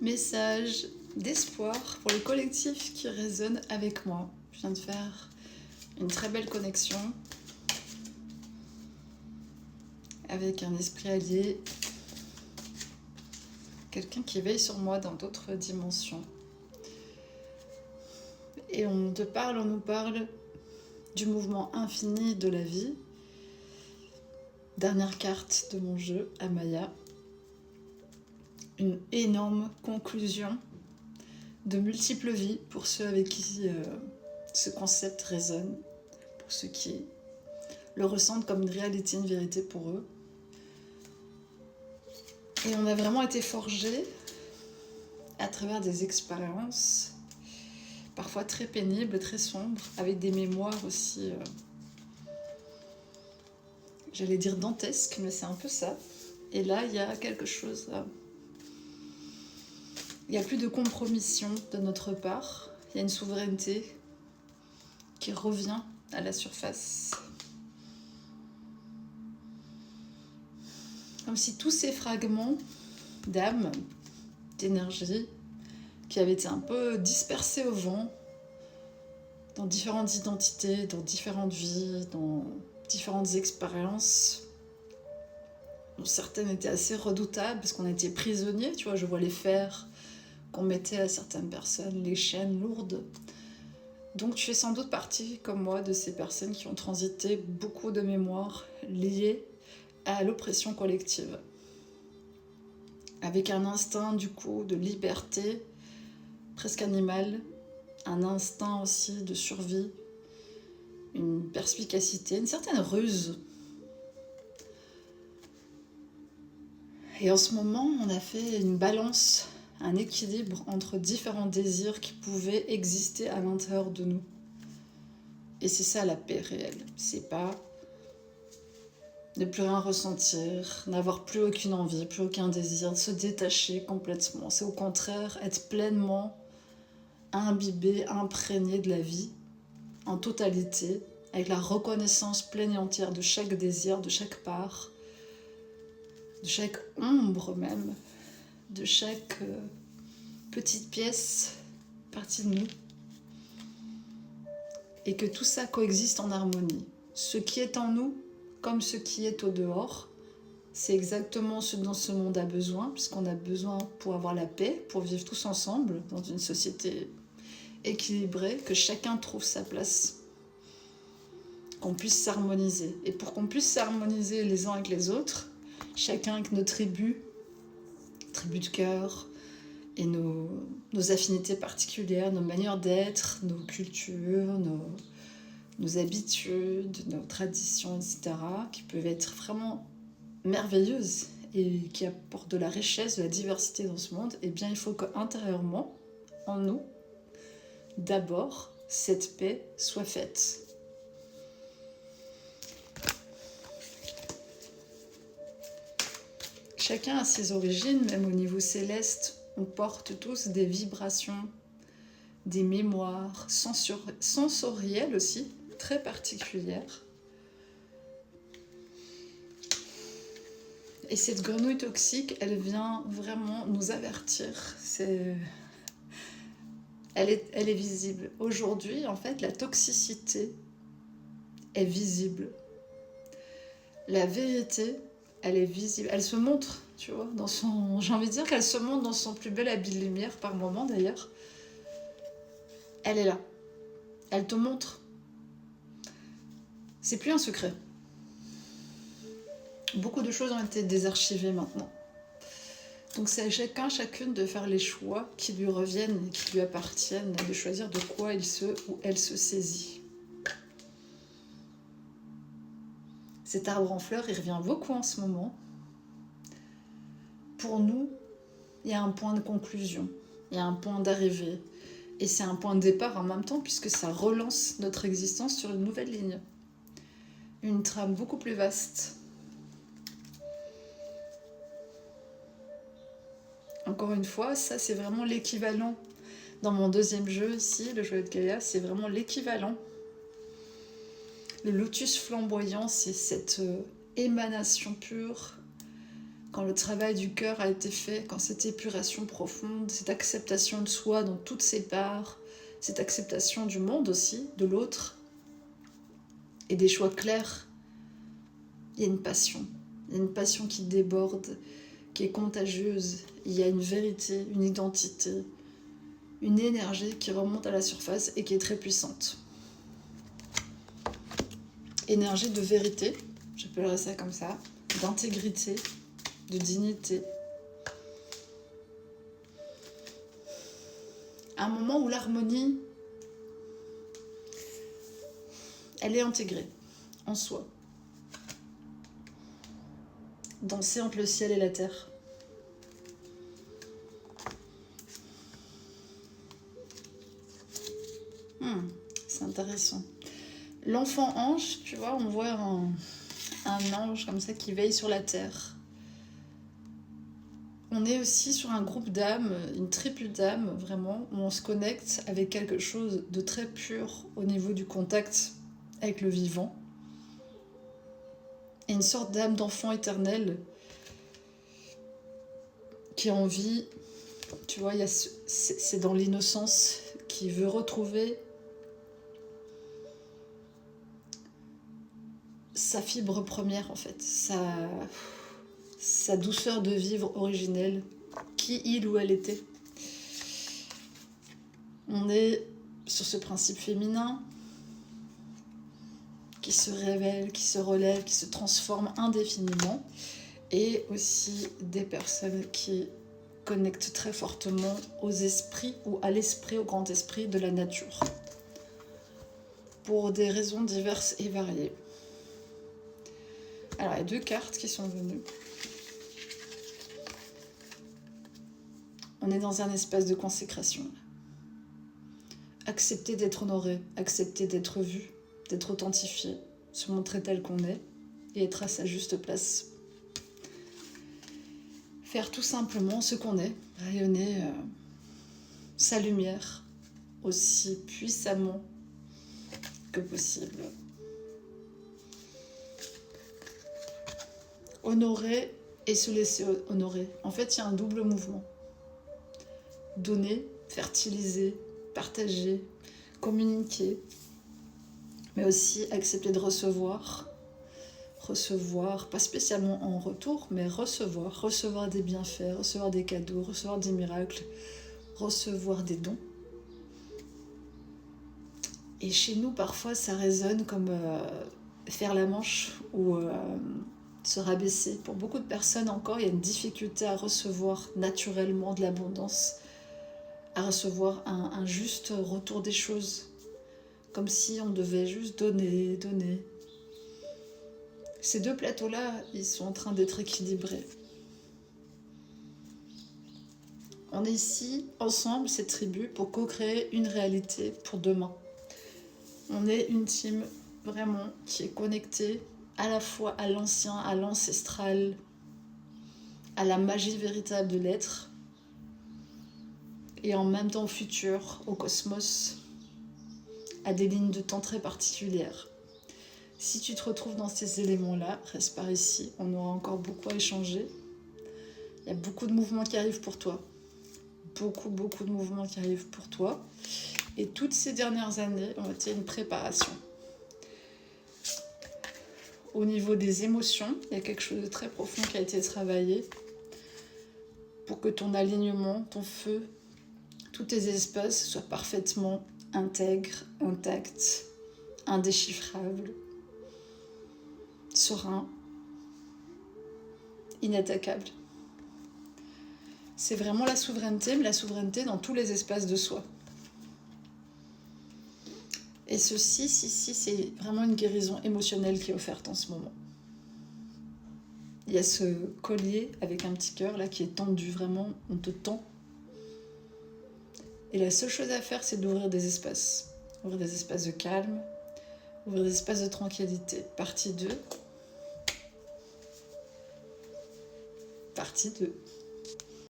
Message d'espoir pour le collectif qui résonne avec moi. Je viens de faire une très belle connexion avec un esprit allié, quelqu'un qui veille sur moi dans d'autres dimensions. Et on nous parle du mouvement infini de la vie. Dernière carte de mon jeu, Amaya. Une énorme conclusion de multiples vies pour ceux avec qui ce concept résonne, pour ceux qui le ressentent comme une réalité, une vérité pour eux. Et on a vraiment été forgés à travers des expériences parfois très pénibles, très sombres, avec des mémoires aussi, j'allais dire dantesques, mais c'est un peu ça. Et là, il y a quelque chose... il n'y a plus de compromission de notre part, il y a une souveraineté qui revient à la surface. Comme si tous ces fragments d'âme, d'énergie, qui avaient été un peu dispersés au vent, dans différentes identités, dans différentes vies, dans différentes expériences, dont certaines étaient assez redoutables, parce qu'on était prisonniers, tu vois, je vois les fers qu'on mettait à certaines personnes, les chaînes lourdes. Donc tu fais sans doute partie, comme moi, de ces personnes qui ont transité beaucoup de mémoires liées à l'oppression collective. Avec un instinct, du coup, de liberté, presque animal, un instinct aussi de survie, une perspicacité, une certaine ruse. Et en ce moment, on a fait une balance, un équilibre entre différents désirs qui pouvaient exister à l'intérieur de nous. Et c'est ça la paix réelle. C'est pas ne plus rien ressentir, n'avoir plus aucune envie, plus aucun désir, de se détacher complètement. C'est au contraire être pleinement imbibé, imprégné de la vie, en totalité, avec la reconnaissance pleine et entière de chaque désir, de chaque part, de chaque ombre même, de chaque petite pièce, partie de nous. Et que tout ça coexiste en harmonie. Ce qui est en nous, comme ce qui est au dehors, c'est exactement ce dont ce monde a besoin, puisqu'on a besoin pour avoir la paix, pour vivre tous ensemble dans une société équilibrée, que chacun trouve sa place, qu'on puisse s'harmoniser. Et pour qu'on puisse s'harmoniser les uns avec les autres, chacun avec nos tribus de cœur, et nos affinités particulières, nos manières d'être, nos cultures, nos habitudes, nos traditions, etc., qui peuvent être vraiment merveilleuses et qui apportent de la richesse, de la diversité dans ce monde, eh bien il faut qu'intérieurement, en nous, d'abord, cette paix soit faite. Chacun a ses origines, même au niveau céleste, on porte tous des vibrations, des mémoires sensorielles aussi, très particulières. Et cette grenouille toxique, elle vient vraiment nous avertir. Elle est visible. Aujourd'hui, en fait, la toxicité est visible. La vérité, elle est visible. Elle se montre, tu vois, j'ai envie de dire qu'elle se montre dans son plus bel habit de lumière, par moment d'ailleurs. Elle est là. Elle te montre. C'est plus un secret. Beaucoup de choses ont été désarchivées maintenant. Donc c'est à chacun, chacune de faire les choix qui lui reviennent et qui lui appartiennent, de choisir de quoi il se ou elle se saisit. Cet arbre en fleurs, il revient beaucoup en ce moment. Pour nous, il y a un point de conclusion, il y a un point d'arrivée. Et c'est un point de départ en même temps, puisque ça relance notre existence sur une nouvelle ligne. Une trame beaucoup plus vaste. Encore une fois, ça c'est vraiment l'équivalent. Dans mon deuxième jeu ici, le jeu de Gaïa, c'est vraiment l'équivalent. Le lotus flamboyant, c'est cette émanation pure quand le travail du cœur a été fait, quand cette épuration profonde, cette acceptation de soi dans toutes ses parts, cette acceptation du monde aussi, de l'autre, et des choix clairs, il y a une passion. Il y a une passion qui déborde, qui est contagieuse. Il y a une vérité, une identité, une énergie qui remonte à la surface et qui est très puissante. Énergie de vérité, j'appellerais ça comme ça, d'intégrité, de dignité. Un moment où l'harmonie, elle est intégrée en soi. Danser entre le ciel et la terre. C'est intéressant. L'enfant ange, tu vois, on voit un ange comme ça qui veille sur la terre. On est aussi sur un groupe d'âmes, une triple d'âmes, vraiment, où on se connecte avec quelque chose de très pur au niveau du contact avec le vivant. Et une sorte d'âme d'enfant éternel qui a envie, tu vois, c'est dans l'innocence, qui veut retrouver sa fibre première en fait, sa douceur de vivre originelle, qui il ou elle était. On est sur ce principe féminin qui se révèle, qui se relève, qui se transforme indéfiniment, et aussi des personnes qui connectent très fortement aux esprits ou à l'esprit, au grand esprit de la nature, pour des raisons diverses et variées. Alors, il y a 2 cartes qui sont venues. On est dans un espace de consécration. Accepter d'être honoré, accepter d'être vu, d'être authentifié, se montrer tel qu'on est et être à sa juste place. Faire tout simplement ce qu'on est, rayonner sa lumière aussi puissamment que possible. Honorer et se laisser honorer. En fait, il y a un double mouvement. Donner, fertiliser, partager, communiquer, mais aussi accepter de recevoir. Recevoir, pas spécialement en retour, mais recevoir des bienfaits, recevoir des cadeaux, recevoir des miracles, recevoir des dons. Et chez nous, parfois, ça résonne comme faire la manche ou se rabaisser. Pour beaucoup de personnes encore, il y a une difficulté à recevoir naturellement de l'abondance, à recevoir un juste retour des choses, comme si on devait juste donner. Ces 2 plateaux-là, ils sont en train d'être équilibrés. On est ici, ensemble, cette tribu, pour co-créer une réalité pour demain. On est une team, vraiment, qui est connectée à la fois à l'ancien, à l'ancestral, à la magie véritable de l'être, et en même temps au futur, au cosmos, à des lignes de temps très particulières. Si tu te retrouves dans ces éléments-là, reste par ici, on aura encore beaucoup à échanger. Il y a beaucoup de mouvements qui arrivent pour toi. Beaucoup de mouvements qui arrivent pour toi. Et toutes ces dernières années ont été une préparation. Au niveau des émotions, il y a quelque chose de très profond qui a été travaillé pour que ton alignement, ton feu, tous tes espaces soient parfaitement intègres, intacts, indéchiffrables, sereins, inattaquables. C'est vraiment la souveraineté, mais la souveraineté dans tous les espaces de soi. Et ceci, c'est vraiment une guérison émotionnelle qui est offerte en ce moment. Il y a ce collier avec un petit cœur là qui est tendu, vraiment, on te tend. Et la seule chose à faire, c'est d'ouvrir des espaces. Ouvrir des espaces de calme, ouvrir des espaces de tranquillité. Partie 2. Partie 2.